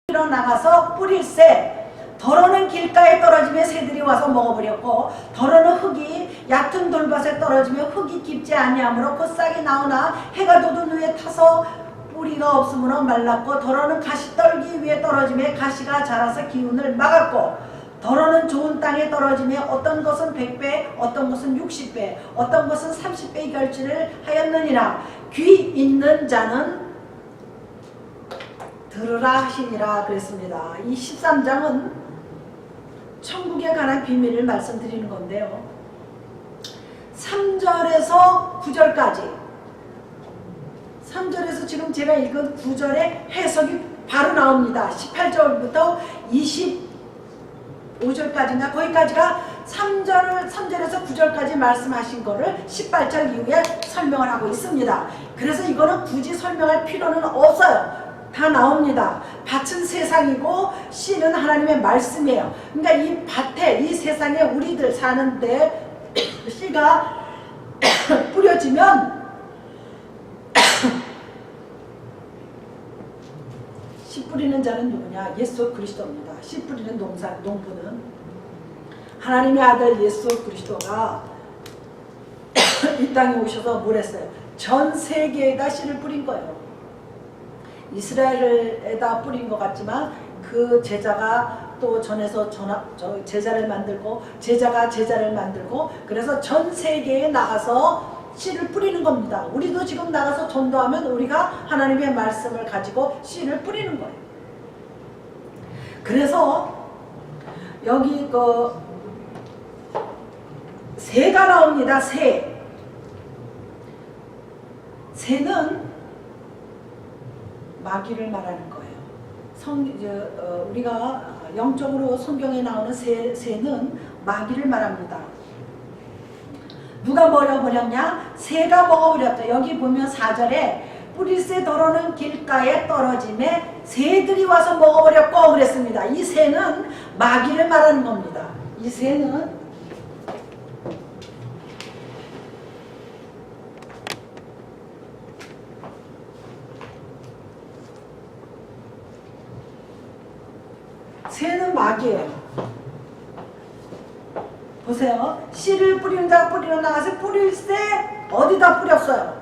나가서 뿌릴새 더러는 길가에 떨어지며 새들이 와서 먹어버렸고 더러는 흙이 얕은 돌밭에 떨어지며 흙이 깊지 아니하므로 곧 싹이 나오나 해가 돋은 후에 타서 뿌리가 없으므로 말랐고 더러는 가시떨기 위에 떨어지며 가시가 자라서 기운을 막았고 더러는 좋은 땅에 떨어지며 어떤 것은 100배 어떤 것은 60배 어떤 것은 30배의 결실을 하였느니라. 귀 있는 자는 들으라 하시니라 그랬습니다. 이 13장은 천국에 관한 비밀을 말씀드리는 건데요. 3절에서 9절까지 3절에서 지금 제가 읽은 9절의 해석이 바로 나옵니다. 18절부터 25절까지인가 거기까지가 3절에서 9절까지 말씀하신 거를 18절 이후에 설명을 하고 있습니다. 그래서 이거는 굳이 설명할 필요는 없어요. 다 나옵니다. 밭은 세상이고 씨는 하나님의 말씀이에요. 그러니까 이 밭에 이 세상에 우리들 사는데 씨가 뿌려지면 씨 뿌리는 자는 누구냐? 예수 그리스도입니다. 씨 뿌리는 농부는 하나님의 아들 예수 그리스도가 이 땅에 오셔서 뭘 했어요? 전 세계에다 씨를 뿌린 거예요. 이스라엘에다 뿌린 것 같지만 그 제자가 또 전에서 제자를 만들고 제자가 제자를 만들고 그래서 전 세계에 나가서 씨를 뿌리는 겁니다. 우리도 지금 나가서 전도하면 우리가 하나님의 말씀을 가지고 씨를 뿌리는 거예요. 그래서 여기 그 새가 나옵니다. 새는 마귀를 말하는 거예요. 우리가 영적으로 성경에 나오는 새는 마귀를 말합니다. 누가 먹어버렸냐? 새가 먹어버렸다. 여기 보면 4절에 뿌릴새 더러는 길가에 떨어짐에 새들이 와서 먹어버렸고 그랬습니다. 이 새는 마귀를 말하는 겁니다. 이 새는 마귀예요. 보세요. 씨를 뿌리는 자가 뿌리러 나가서 뿌릴새 어디다 뿌렸어요?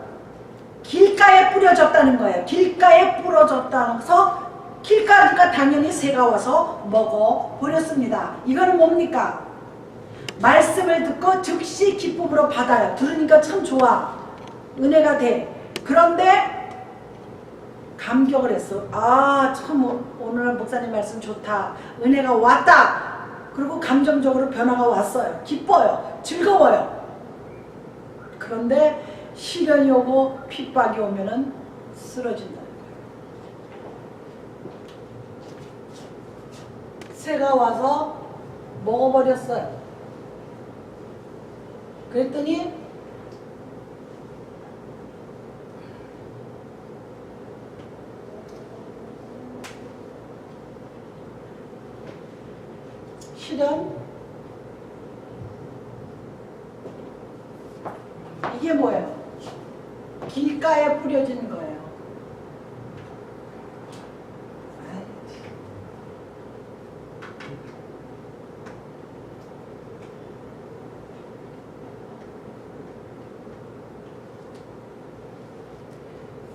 길가에 뿌려졌다는 거예요. 길가에 뿌려졌다면서 길가니까 당연히 새가 와서 먹어버렸습니다. 이거는 뭡니까? 말씀을 듣고 즉시 기쁨으로 받아요. 들으니까 참 좋아. 은혜가 돼. 그런데 감격을 했어. 아, 참 오늘 목사님 말씀 좋다. 은혜가 왔다. 그리고 감정적으로 변화가 왔어요. 기뻐요. 즐거워요. 그런데 시련이 오고 핍박이 오면은 쓰러진다는 거예요. 새가 와서 먹어버렸어요. 그랬더니 실현 이게 뭐예요? 길가에 뿌려지는 거예요.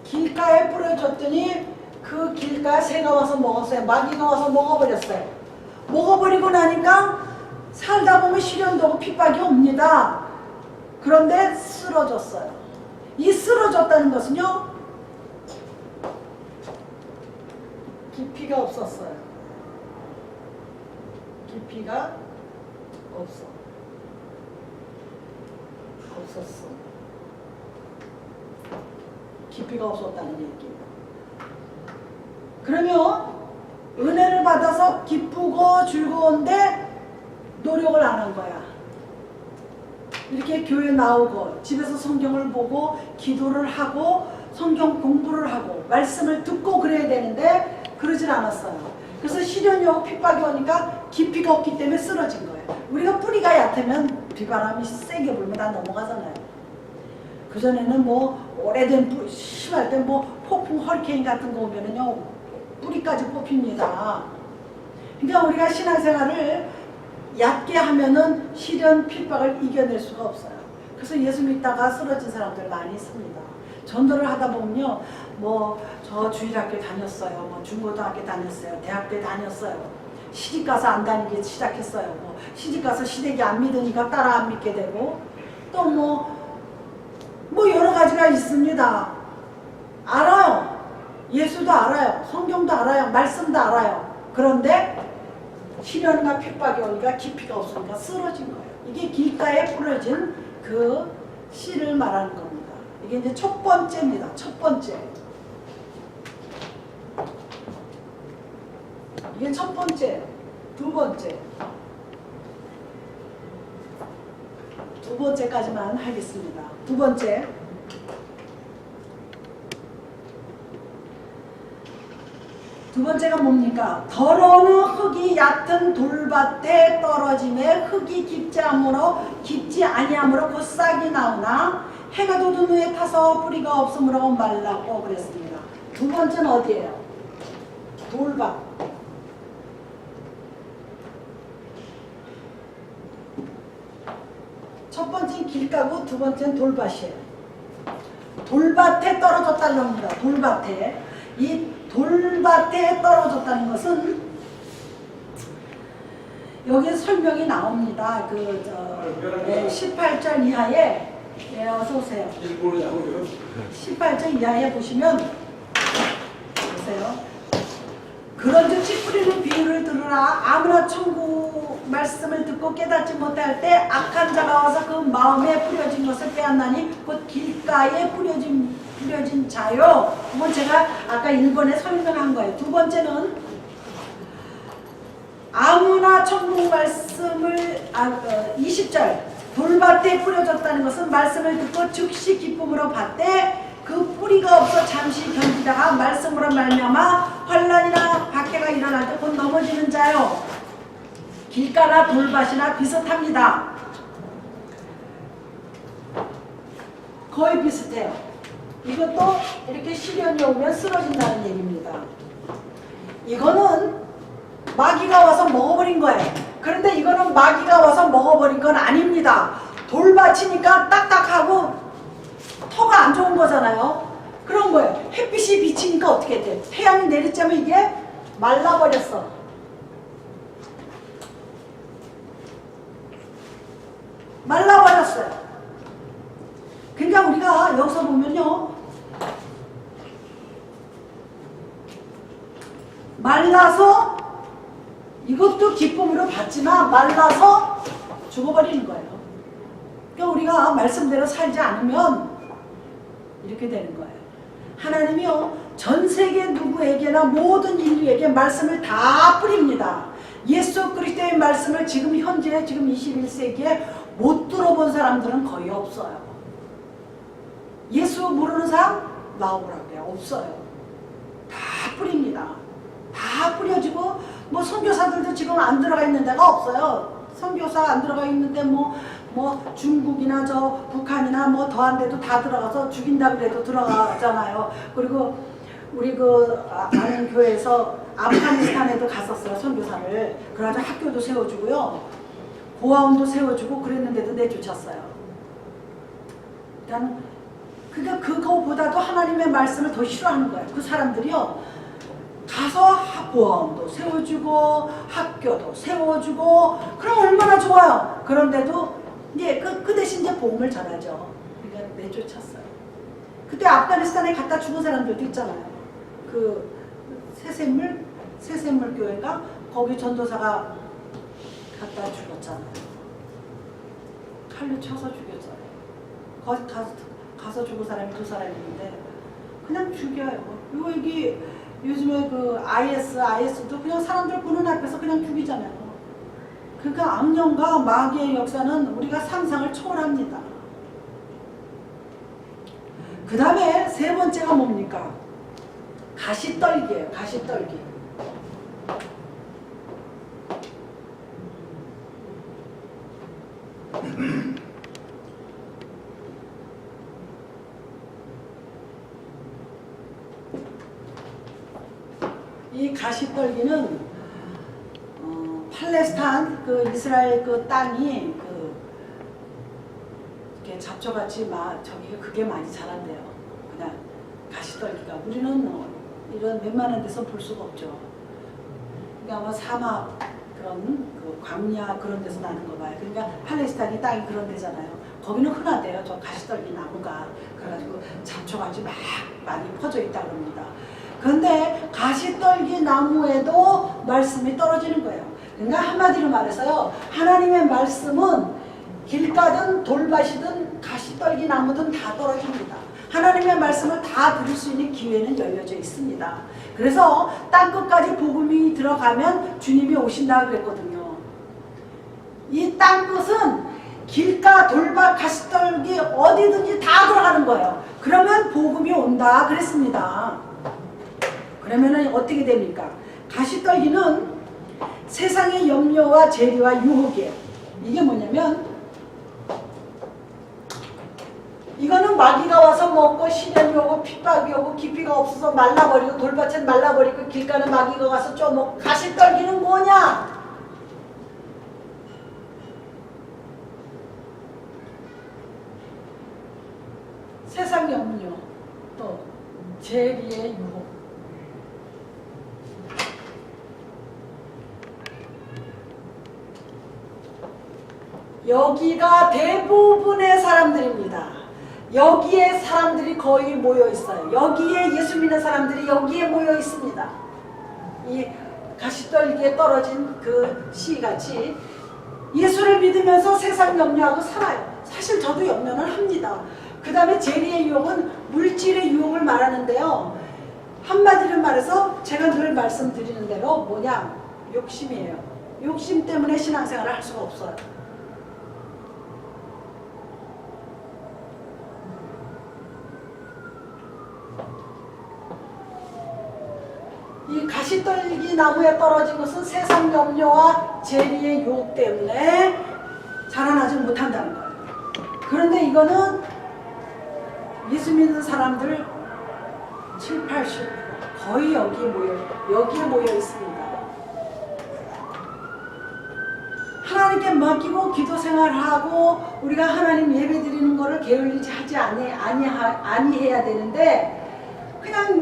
길가에 뿌려졌더니 그 길가에 새가 와서 먹었어요. 마귀가 와서 먹어버렸어요. 먹어버리고 나니까 살다 보면 시련도 오고 핍박이 옵니다. 그런데 쓰러졌어요. 이 쓰러졌다는 것은요, 깊이가 없었어요. 깊이가 없었어. 깊이가 없었다는 얘기예요. 그러면 은혜를 받아서 기쁘고 즐거운데 노력을 안 한 거야. 이렇게 교회 나오고 집에서 성경을 보고 기도를 하고 성경 공부를 하고 말씀을 듣고 그래야 되는데 그러질 않았어요. 그래서 시련이 오고 핍박이 오니까 깊이가 없기 때문에 쓰러진 거예요. 우리가 뿌리가 얕으면 비바람이 세게 불면 다 넘어가잖아요. 그전에는 뭐 오래된 심할 때 뭐 폭풍 허리케인 같은 거 오면은요 뿌리까지 뽑힙니다. 그러니까 우리가 신앙생활을 얕게 하면은 시련 핍박을 이겨낼 수가 없어요. 그래서 예수 믿다가 쓰러진 사람들 많이 있습니다. 전도를 하다 보면요, 뭐 저 주일학교 다녔어요, 뭐 중고등학교 다녔어요, 대학교 다녔어요, 시집 가서 안 다니기 시작했어요. 뭐 시집 가서 시댁이 안 믿으니까 따라 안 믿게 되고, 또 뭐 여러 가지가 있습니다. 알아요. 예수도 알아요. 성경도 알아요. 말씀도 알아요. 그런데 시련과 핍박이 오니까 깊이가 없으니까 쓰러진 거예요. 이게 길가에 뿌려진 그 씨를 말하는 겁니다. 이게 이제 첫 번째입니다. 첫 번째. 이게 첫 번째. 두 번째. 두 번째까지만 하겠습니다. 두 번째. 두 번째가 뭡니까? 더러운 흙이 얕은 돌밭에 떨어짐에 흙이 깊지 아니하므로 곧 싹이 나오나 해가 돋은 후에 타서 뿌리가 없으므로 말라고 그랬습니다. 두 번째는 어디예요? 돌밭. 첫 번째는 길가고 두 번째는 돌밭이에요. 돌밭에 떨어졌다는 겁니다. 돌밭에. 이 돌밭에 떨어졌다는 것은 여기 설명이 나옵니다. 18절 이하에, 어서 오세요. 18절 이하에 보시면 보세요. 그런즉 씨 뿌리는 비유를 들으라. 아무나 천국 말씀을 듣고 깨닫지 못할 때 악한 자가 와서 그 마음에 뿌려진 것을 빼앗나니 곧 길가에 뿌려진 자요. 이건 제가 아까 1번에 설명한 거예요. 두 번째는 아무나 천국 말씀을 20절 돌밭에 뿌려졌다는 것은 말씀을 듣고 즉시 기쁨으로 받되 그 뿌리가 없어 잠시 견디다가 말씀으로 말미암아 환난이나 박해가 일어날 때 곧 넘어지는 자요. 길가나 돌밭이나 비슷합니다. 거의 비슷해요. 이것도 이렇게 시련이 오면 쓰러진다는 얘기입니다. 이거는 마귀가 와서 먹어버린 거예요. 그런데 이거는 마귀가 와서 먹어버린 건 아닙니다. 돌밭이니까 딱딱하고 터가 안 좋은 거잖아요. 그런 거예요. 햇빛이 비치니까 어떻게 돼? 태양이 내리쬐면 이게 말라버렸어. 말라버렸어요. 그러니까 우리가 여기서 보면요, 말라서 이것도 기쁨으로 받지만 말라서 죽어버리는 거예요. 그러니까 우리가 말씀대로 살지 않으면 이렇게 되는 거예요. 하나님이요, 전 세계 누구에게나 모든 인류에게 말씀을 다 뿌립니다. 예수 그리스도의 말씀을 지금 현재 지금 21세기에 못 들어본 사람들은 거의 없어요. 예수 모르는 사람 나오라고요. 없어요. 다 뿌립니다. 다 뿌려지고 뭐 선교사들도 지금 안 들어가 있는 데가 없어요. 선교사 안 들어가 있는데 뭐 중국이나 저 북한이나 뭐 더한 데도 다 들어가서 죽인다 그래도 들어가잖아요. 그리고 우리 아는 교회에서 아프가니스탄에도 갔었어요. 선교사를. 그래가지고 학교도 세워주고요, 고아원도 세워주고 그랬는데도 내쫓았어요. 그러니까 그거보다도 하나님의 말씀을 더 싫어하는 거예요. 그 사람들이요, 가서 고아원도 세워주고 학교도 세워주고 그럼 얼마나 좋아요. 그런데도 이제 그 대신 이제 복음을 전하죠. 그러니까 내쫓았어요. 그때 아프가니스탄에 갔다 죽은 사람들도 있잖아요. 그 새샘물 교회가 거기 전도사가 갔다 죽었잖아요. 칼로 쳐서 죽였잖아요. 거기 가서 죽은 사람이 2사람이 있는데 그냥 죽여요. 그리고 여기 요즘에 IS도 그냥 사람들 보는 앞에서 그냥 죽이잖아요. 그러니까 악령과 마귀의 역사는 우리가 상상을 초월합니다. 그 다음에 세 번째가 뭡니까? 가시떨기예요. 가시떨기. 이 이 가시떨기는 팔레스타인 그 이스라엘 그 땅이 그 이렇게 잡초같이 막 저기 그게 많이 자란대요. 그냥 가시떨기가 우리는 이런 웬만한 데서 볼 수가 없죠. 그러니까 아마 사막 그런 그 광야 그런 데서 나는 거 봐요. 그러니까 팔레스타인이 땅이 그런 데잖아요. 거기는 흔하대요. 저 가시떨기 나무가 그래가지고 잡초같이 막 많이 퍼져 있다 그럽니다. 그런데 가시떨기 나무에도 말씀이 떨어지는 거예요. 그러니까 한마디로 말해서요, 하나님의 말씀은 길가든 돌밭이든 가시떨기 나무든 다 떨어집니다. 하나님의 말씀을 다 들을 수 있는 기회는 열려져 있습니다. 그래서 땅끝까지 복음이 들어가면 주님이 오신다 그랬거든요. 이 땅끝은 길가, 돌밭, 가시떨기 어디든지 다 들어가는 거예요. 그러면 복음이 온다 그랬습니다. 그러면 어떻게 됩니까? 가시떨기는 세상의 염려와 재리와 유혹이에요. 이게 뭐냐면 이거는 마귀가 와서 먹고 시련이 오고 핍박이 오고 깊이가 없어서 말라버리고 돌밭은 말라버리고 길가는 마귀가 와서 쪼먹고 가시떨기는 뭐냐? 세상 염려 또 재리의 유혹. 여기가 대부분의 사람들입니다. 여기에 사람들이 거의 모여 있어요. 여기에 예수 믿는 사람들이 여기에 모여 있습니다. 이 가시떨기에 떨어진 그 씨같이 예수를 믿으면서 세상 염려하고 살아요. 사실 저도 염려는 합니다. 그 다음에 재리의 유혹은 물질의 유혹을 말하는데요. 한마디로 말해서 제가 늘 말씀드리는 대로 뭐냐? 욕심이에요. 욕심 때문에 신앙생활을 할 수가 없어요. 이 가시떨기 나무에 떨어진 것은 세상 염려와 재리의 유혹 때문에 자라나지 못한다는 거예요. 그런데 이거는 예수 믿는 사람들 7, 80% 거의 여기에 모여 있습니다. 하나님께 맡기고 기도 생활하고 우리가 하나님 예배 드리는 거를 게을리지 하지 아니해야 되는데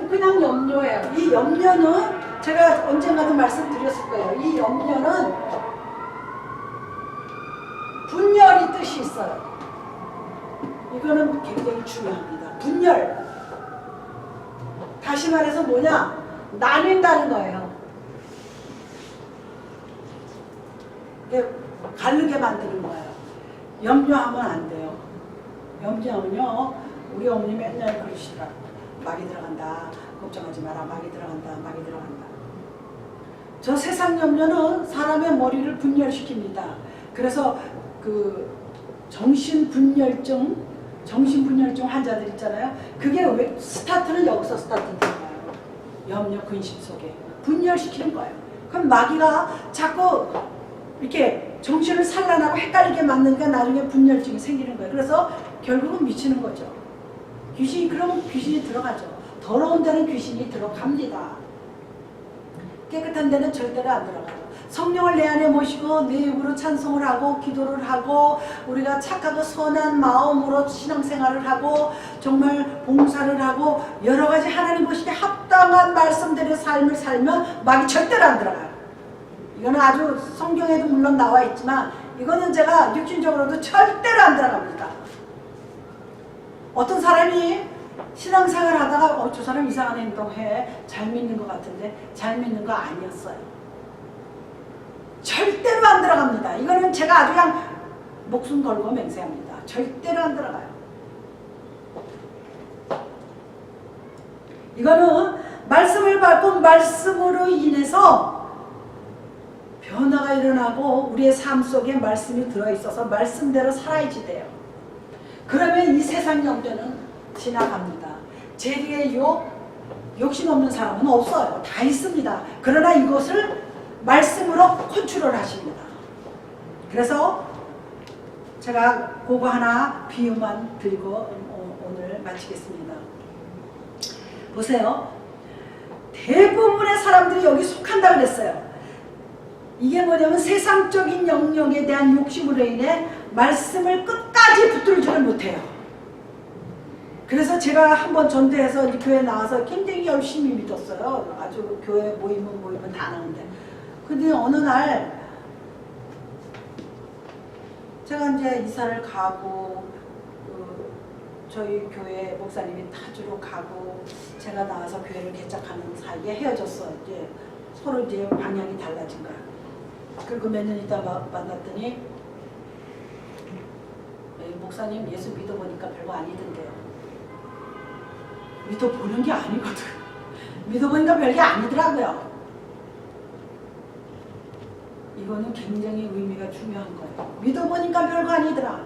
그냥 염려해요. 이 염려는 제가 언젠가도 말씀드렸을 거예요. 이 염려는 분열이 뜻이 있어요. 이거는 굉장히 중요합니다. 분열. 다시 말해서 뭐냐? 나뉜다는 거예요. 이게 가르게 만드는 거예요. 염려하면 안 돼요. 염려하면요, 우리 어머니 맨날 그러시더라고요. 마귀 들어간다. 걱정하지 마라. 마귀 들어간다. 마귀 들어간다. 저 세상 염려는 사람의 머리를 분열시킵니다. 그래서 그 정신분열증 환자들 있잖아요. 그게 왜 스타트는 여기서 스타트되나요? 염려 근심 속에 분열시키는 거예요. 그럼 마귀가 자꾸 이렇게 정신을 산란하고 헷갈리게 만드니까 나중에 분열증이 생기는 거예요. 그래서 결국은 미치는 거죠. 그러면 귀신이 들어가죠. 더러운 데는 귀신이 들어갑니다. 깨끗한 데는 절대로 안 들어가요. 성령을 내 안에 모시고 내 입으로 찬송을 하고 기도를 하고 우리가 착하고 선한 마음으로 신앙생활을 하고 정말 봉사를 하고 여러 가지 하나님 보시기에 합당한 말씀대로 삶을 살면 마귀 절대로 안 들어가요. 이거는 아주 성경에도 물론 나와 있지만 이거는 제가 육신적으로도 절대로 안 들어갑니다. 어떤 사람이 신앙생활 하다가 저 사람 이상한 행동해. 잘 믿는 것 같은데 잘 믿는 거 아니었어요. 절대로 안 들어갑니다. 이거는 제가 아주 그냥 목숨 걸고 맹세합니다. 절대로 안 들어가요. 이거는 말씀을 받고 말씀으로 인해서 변화가 일어나고 우리의 삶 속에 말씀이 들어있어서 말씀대로 살아야지 돼요. 그러면 이 세상 염려는 지나갑니다. 재리의 욕심 없는 사람은 없어요. 다 있습니다. 그러나 이것을 말씀으로 컨트롤 하십니다. 그래서 제가 그거 하나 비유만 드리고 오늘 마치겠습니다. 보세요. 대부분의 사람들이 여기 속한다 그랬어요. 이게 뭐냐면 세상적인 영역에 대한 욕심으로 인해 말씀을 끝까지 붙들지를 못해요. 그래서 제가 한번 전도해서 교회 나와서 굉장히 열심히 믿었어요. 아주 교회 모이면 다 나오는데. 근데 어느 날 제가 이제 이사를 가고 저희 교회 목사님이 타주로 가고 제가 나와서 교회를 개척하는 사이에 헤어졌어요. 이제 서로 이제 방향이 달라진 거야. 그리고 몇 년 있다 만났더니 목사님 예수 믿어보니까 별거 아니던데요. 믿어보는 게 아니거든. 믿어보니까 별게 아니더라고요. 이거는 굉장히 의미가 중요한 거예요. 믿어보니까 별거 아니더라.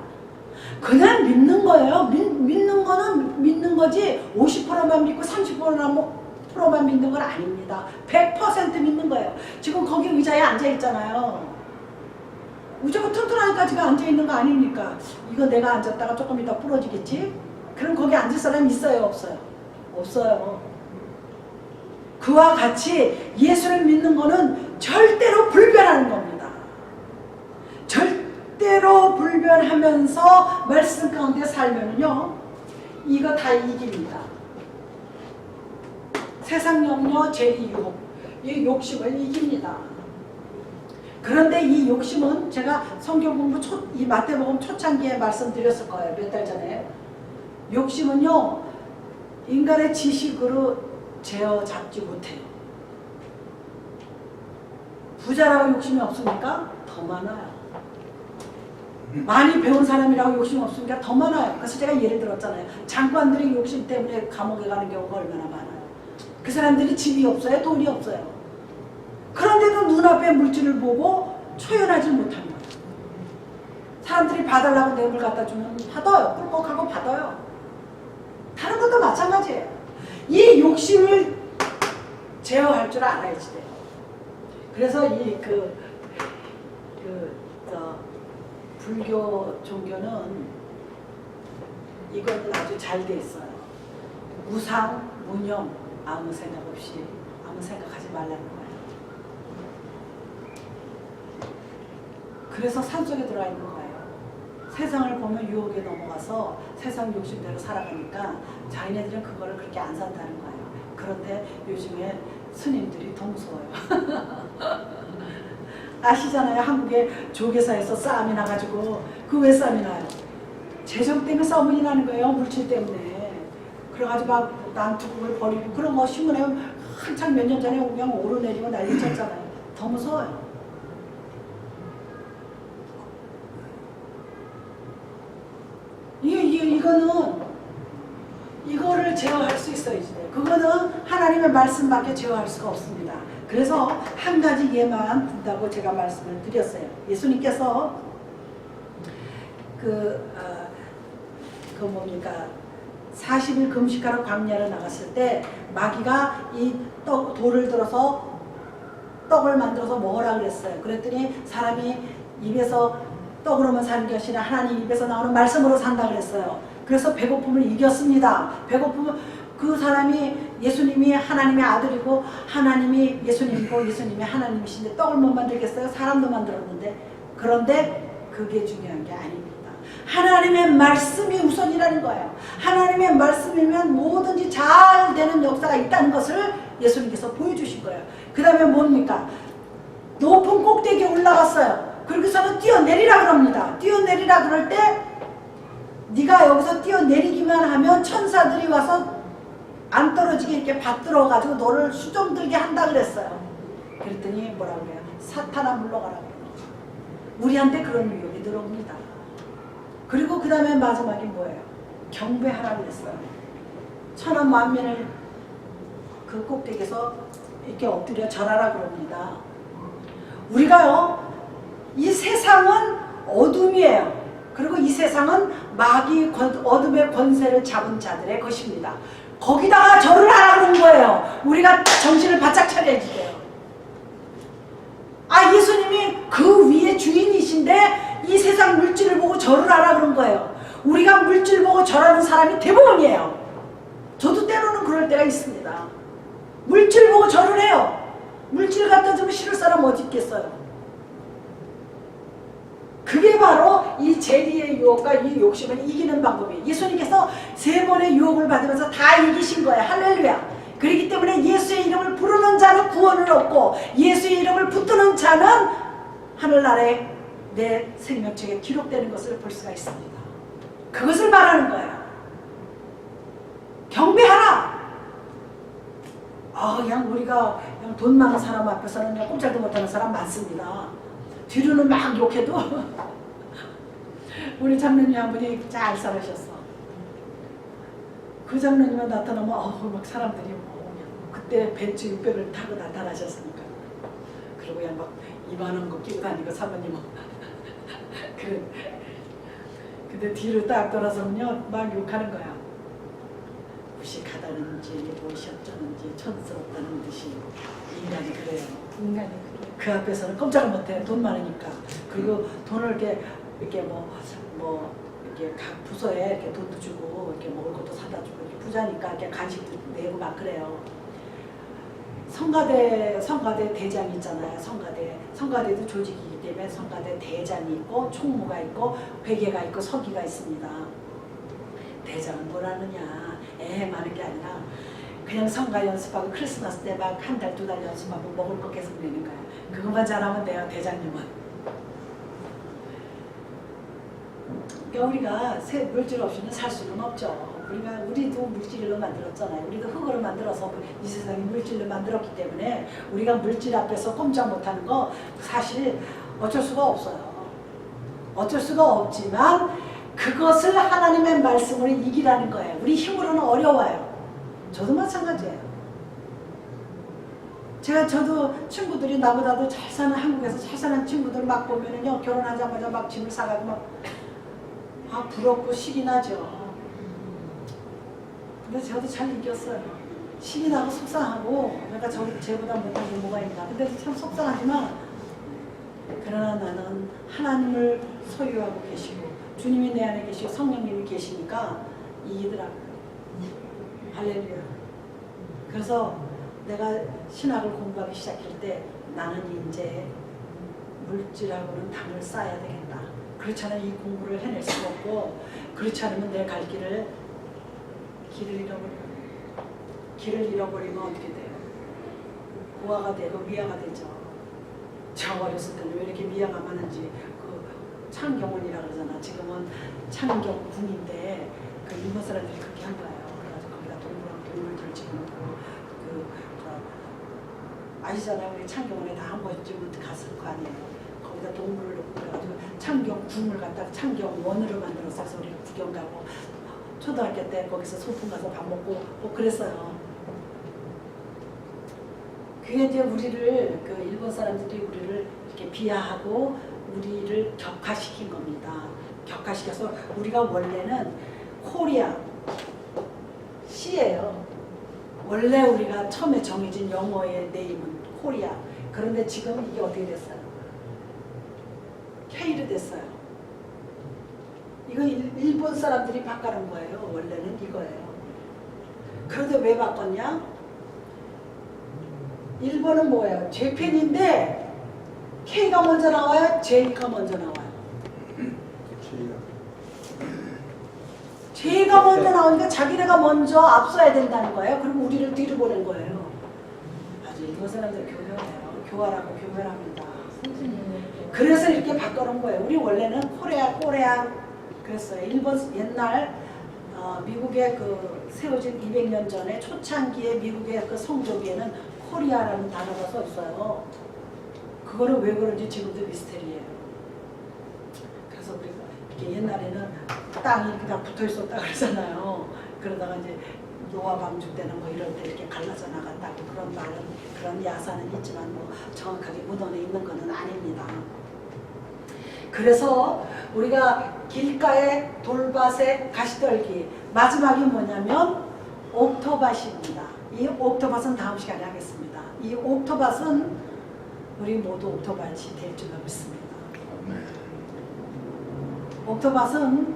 그냥 믿는 거예요. 믿는 거는 믿는 거지 50%만 믿고 30%만 믿는 건 아닙니다. 100% 믿는 거예요. 지금 거기 의자에 앉아 있잖아요. 의자가 튼튼하니까 지금 앉아 있는 거 아닙니까? 이거 내가 앉았다가 조금 이따 부러지겠지? 그럼 거기 앉을 사람 있어요? 없어요? 없어요. 그와 같이 예수를 믿는 거는 절대로 불변하는 겁니다. 절대로 불변하면서 말씀 가운데 살면요 이거 다 이깁니다. 세상 염려, 죄의 유혹, 이 욕심을 이깁니다. 그런데 이 욕심은 제가 성경 공부 이 마태복음 초창기에 말씀드렸을 거예요. 몇 달 전에. 욕심은요 인간의 지식으로 제어잡지 못해요. 부자라고 욕심이 없습니까? 더 많아요. 많이 배운 사람이라고 욕심이 없습니까? 더 많아요. 그래서 제가 예를 들었잖아요. 장관들이 욕심 때문에 감옥에 가는 경우가 얼마나 많아요. 그 사람들이 집이 없어요? 돈이 없어요. 그런데도 눈앞에 물질을 보고 초연하지 못하는 거예요. 사람들이 봐달라고 뇌물 갖다 주면 받아요. 꿀꺽하고 받아요. 다른 것도 마찬가지예요. 이 욕심을 제어할 줄 알아야지 돼요. 그래서 이 불교 종교는 이거는 아주 잘 돼 있어요. 무상, 무념, 아무 생각 없이 아무 생각하지 말라는 거예요. 그래서 산속에 들어와 있는 거예요. 세상을 보면 유혹에 넘어가서 세상 욕심대로 살아가니까 자기네들은 그거를 그렇게 안 산다는 거예요. 그런데 요즘에 스님들이 더 무서워요. 아시잖아요. 한국의 조계사에서 싸움이 나가지고 그 왜 싸움이 나요? 재정 때문에 싸움이 나는 거예요. 물질 때문에. 그래가지고 막 난투국을 벌이고 그런 거 신문에 한창 몇 년 전에 그냥 오르내리고 난리 쳤잖아요. 더 무서워요. 이거를 제어할 수 있어요. 이제. 그거는 하나님의 말씀밖에 제어할 수가 없습니다. 그래서 한 가지 예만 든다고 제가 말씀을 드렸어요. 예수님께서 뭡니까 40일 금식하러 광야를 나갔을 때 마귀가 이 돌을 들어서 떡을 만들어서 먹으라 그랬어요. 그랬더니 사람이 입에서 떡으로만 사는 것이 아니라 하나님 입에서 나오는 말씀으로 산다 그랬어요. 그래서 배고픔을 이겼습니다. 배고픔은 그 사람이 예수님이 하나님의 아들이고 하나님이 예수님이고 예수님이 하나님이신데 떡을 못 만들겠어요? 사람도 만들었는데. 그런데 그게 중요한 게 아닙니다. 하나님의 말씀이 우선이라는 거예요. 하나님의 말씀이면 뭐든지 잘 되는 역사가 있다는 것을 예수님께서 보여주신 거예요. 그 다음에 뭡니까? 높은 꼭대기에 올라갔어요. 그러고서는 뛰어내리라 그럽니다. 뛰어내리라 그럴 때 네가 여기서 뛰어내리기만 하면 천사들이 와서 안 떨어지게 이렇게 받들어가지고 너를 수좀 들게 한다 그랬어요. 그랬더니 뭐라 그래요? 사탄아 물러가라 그래요. 우리한테 그런 유혹이 들어옵니다. 그리고 그 다음에 마지막에 뭐예요? 경배하라 그랬어요. 천하 만민을 그 꼭대기에서 이렇게 엎드려 절하라 그럽니다. 우리가요, 이 세상은 어둠이에요. 그리고 이 세상은 마귀 어둠의 권세를 잡은 자들의 것입니다. 거기다가 절을 하라는 거예요. 우리가 정신을 바짝 차려야지 돼요. 아, 예수님이 그 위에 주인이신데 이 세상 물질을 보고 절을 하라 그런 거예요. 우리가 물질 보고 절하는 사람이 대부분이에요. 저도 때로는 그럴 때가 있습니다. 물질 보고 절을 해요. 물질 갖다 주면 싫을 사람 어디 있겠어요. 그게 바로 이 재리의 유혹과 이 욕심을 이기는 방법이에요. 예수님께서 3번의 유혹을 받으면서 다 이기신 거예요. 할렐루야. 그렇기 때문에 예수의 이름을 부르는 자는 구원을 얻고 예수의 이름을 붙드는 자는 하늘나라에 내 생명책에 기록되는 것을 볼 수가 있습니다. 그것을 말하는 거야. 경배하라. 그냥 우리가 그냥 돈 많은 사람 앞에서는 그냥 꼼짝도 못하는 사람 많습니다. 뒤로는 막 욕해도 우리 장로님 한 분이 잘 살으셨어. 그 장로님만 나타나면 막 사람들이 그때 벤츠 600을 타고 나타나셨으니까 그리고 그냥 막 이만한 거 끼고 다니고 사모님은 근데 뒤로 딱 돌아서면요 막 욕하는 거야. 무식하다는지 무엇이었는지 촌스럽다는 듯이 인간이 그래요. 인간이 그래요. 그 앞에서는 꼼짝을 못해. 돈 많으니까. 그리고 돈을 이렇게 이렇게 각 부서에 이렇게 돈도 주고 이렇게 먹을 것도 사다 주고 이렇게 부자니까 이렇게 간식도 내고 막 그래요. 성가대 대장이 있잖아요. 성가대도 조직이기 때문에 성가대 대장이 있고 총무가 있고 회계가 있고 서기가 있습니다. 대장은 뭘 하느냐? 많은 게 아니라 그냥 성가 연습하고 크리스마스 때 막 한 달, 2달 연습하고 먹을 거 계속 내는 거예요. 그것만 잘하면 돼요, 대장님은. 그러니까 우리가 물질 없이는 살 수는 없죠. 우리도 물질로 만들었잖아요. 우리도 흙으로 만들어서 이 세상이 물질로 만들었기 때문에 우리가 물질 앞에서 꼼짝 못하는 거 사실 어쩔 수가 없어요. 어쩔 수가 없지만 그것을 하나님의 말씀으로 이기라는 거예요. 우리 힘으로는 어려워요. 저도 마찬가지예요. 저도 친구들이 나보다도 잘 사는 한국에서 잘 사는 친구들 막 보면은요 결혼하자마자 막 집을 사가지고 막 부럽고 식이 나죠. 근데 저도 잘 이겼어요. 식이 나고 속상하고 그러니까 쟤보다 못한 게 뭐가 있나. 근데 참 속상하지만 그러나 나는 하나님을 소유하고 계시고 주님이 내 안에 계시고 성령님이 계시니까 이기더라고요. 할렐루야. 그래서 내가 신학을 공부하기 시작할 때 나는 이제 물질하고는 담을 쌓아야 되겠다. 그렇지 않으면 이 공부를 해낼 수가 없고 그렇지 않으면 내 갈 길을 잃어버리면 어떻게 돼요? 고아가 되고 미아가 되죠. 저 어렸을 때는 왜 이렇게 미아가 많은지 창경원이라고 그러잖아. 지금은 창경궁인데 그 일본 사람들이 그렇게 한 거예요. 그래가지고 거기다 동물들 집어넣고 아시잖아요. 우리 창경원에 다 한 번쯤은 갔을 거 아니에요. 거기다 동물을 넣고 그래가지고 창경궁을 갖다가 창경원으로 만들어서 우리가 구경 가고 초등학교 때 거기서 소풍 가서 밥 먹고 그랬어요. 그게 이제 우리를 일본 사람들이 우리를 이렇게 비하하고 우리를 격화시킨 겁니다. 격화시켜서 우리가 원래는 코리아 C예요. 원래 우리가 처음에 정해진 영어의 네임은 코리아. 그런데 지금 이게 어떻게 됐어요? K로 됐어요. 이거 일본 사람들이 바꿔놓은 거예요. 원래는 이거예요. 그런데 왜 바꿨냐? 일본은 뭐예요? 재팬인데 K가 먼저 나와요? J가 먼저 나와요? J가 먼저 나오니까 자기네가 먼저 앞서야 된다는 거예요. 그리고 우리를 뒤로 보낸 거예요. 아주 일본 사람들 교묘해요. 교활하고 교묘합니다. 그래서 이렇게 바꿔놓은 거예요. 우리 원래는 코리아 그랬어요. 일본 옛날 미국의 세워진 200년 전에 초창기에 미국의 성조기에는 코리아라는 단어가 써 있어요. 그거는 왜 그런지 지금도 미스테리예요. 그래서 우리가 이렇게 옛날에는 땅이 이렇게 다 붙어 있었다 그러잖아요. 그러다가 이제 노아 방주 때는 이럴 때 이렇게 갈라져 나갔다고 그런 야사는 있지만 정확하게 문헌에 있는 것은 아닙니다. 그래서 우리가 길가에 돌밭에 가시떨기 마지막이 뭐냐면 옥토밭입니다. 이 옥토밭은 다음 시간에 하겠습니다. 이 옥토밭은 우리 모두 옥토밭이 될 줄로 믿습니다. 옥토밭은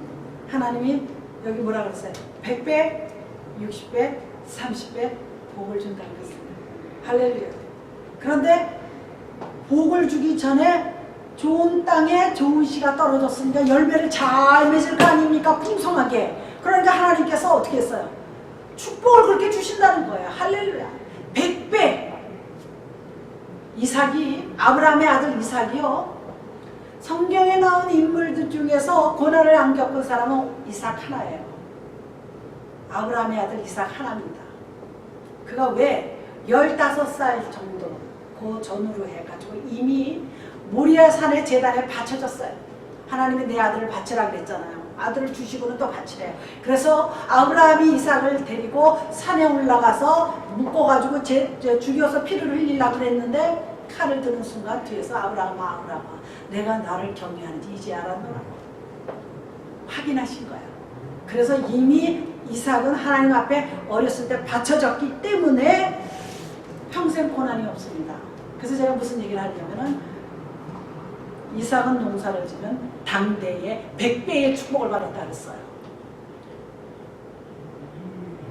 하나님이 여기 뭐라 그랬어요? 100배, 60배, 30배 복을 준다고 했습니다. 할렐루야. 그런데 복을 주기 전에 좋은 땅에 좋은 씨가 떨어졌으니까 열매를 잘 맺을 거 아닙니까? 풍성하게. 그러니까 하나님께서 어떻게 했어요? 축복을 그렇게 주신다는 거예요. 할렐루야. 100배. 이삭이, 아브라함의 아들 이삭이요. 성경에 나온 인물들 중에서 고난을 안 겪은 사람은 이삭 하나예요. 아브라함의 아들 이삭 하나입니다. 그가 왜 15살 정도 그 전후로 해가지고 이미 모리아 산의 제단에 바쳐졌어요. 하나님이 내 아들을 바치라 그랬잖아요. 아들을 주시고는 또 바치래요. 그래서 아브라함이 이삭을 데리고 산에 올라가서 묶어가지고 죽여서 피를 흘리려고 그랬는데 칼을 드는 순간 뒤에서 아브라함아 내가 나를 경외하는지 이제 알았노라고 확인하신 거예요. 그래서 이미 이삭은 하나님 앞에 어렸을 때 바쳐졌기 때문에 평생 고난이 없습니다. 그래서 제가 무슨 얘기를 하냐면은 이삭은 농사를 지면 당대에 100배의 축복을 받았다 그랬어요.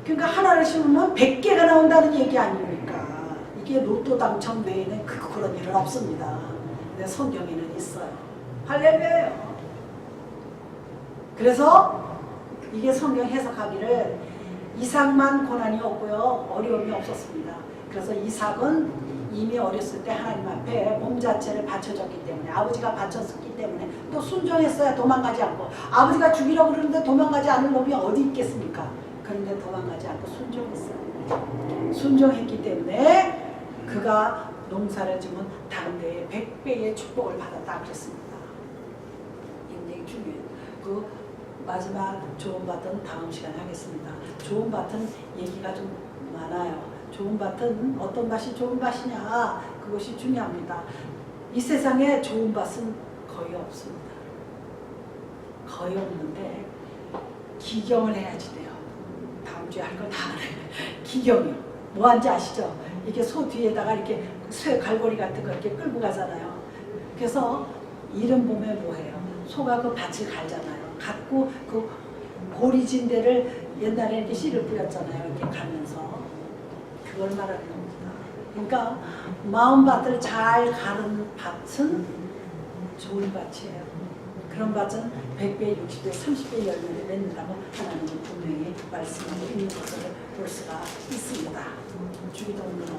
그러니까 하나를 심으면 100개가 나온다는 얘기 아닙니까? 이게 로또 당첨 외에는 그런 일은 없습니다. 근데 성경에는 있어요. 할렐루야요. 그래서 이게 성경 해석하기를 이삭만 고난이 없고요. 어려움이 없었습니다. 그래서 이삭은 이미 어렸을 때 하나님 앞에 몸 자체를 바쳐졌기 때문에 아버지가 바쳤기 때문에 또 순종했어야 도망가지 않고 아버지가 죽이려고 그러는데 도망가지 않을 놈이 어디 있겠습니까? 그런데 도망가지 않고 순종했어요. 순종했기 때문에 그가 농사를 지면 당대에 100배의 축복을 받았다 그랬습니다. 굉장히 중요해요. 그 마지막 좋은 밭은 다음 시간에 하겠습니다. 좋은 밭은 얘기가 좀 많아요. 좋은 밭은 어떤 밭이 좋은 밭이냐 그것이 중요합니다. 이 세상에 좋은 밭은 거의 없습니다. 거의 없는데 기경을 해야지 돼요. 다음 주에 할 걸 다 알아요. 기경이요. 뭐 하는지 아시죠? 이게 소 뒤에다가 이렇게 쇠 갈고리 같은 거 이렇게 끌고 가잖아요. 그래서 이른 봄에 뭐 해요? 소가 그 밭을 갈잖아요. 갖고 그 고리진 데를 옛날에 이렇게 씨를 뿌렸잖아요. 이렇게 가면서. 그걸 말하는 겁니다. 그러니까 마음밭을 잘 가른 밭은 좋은 밭이에요. 그런 밭은 100배, 60배, 30배 열매를 맺는다고 하나님은 분명히 말씀하고 있는 것을 볼 수가 있습니다. 주기도문으로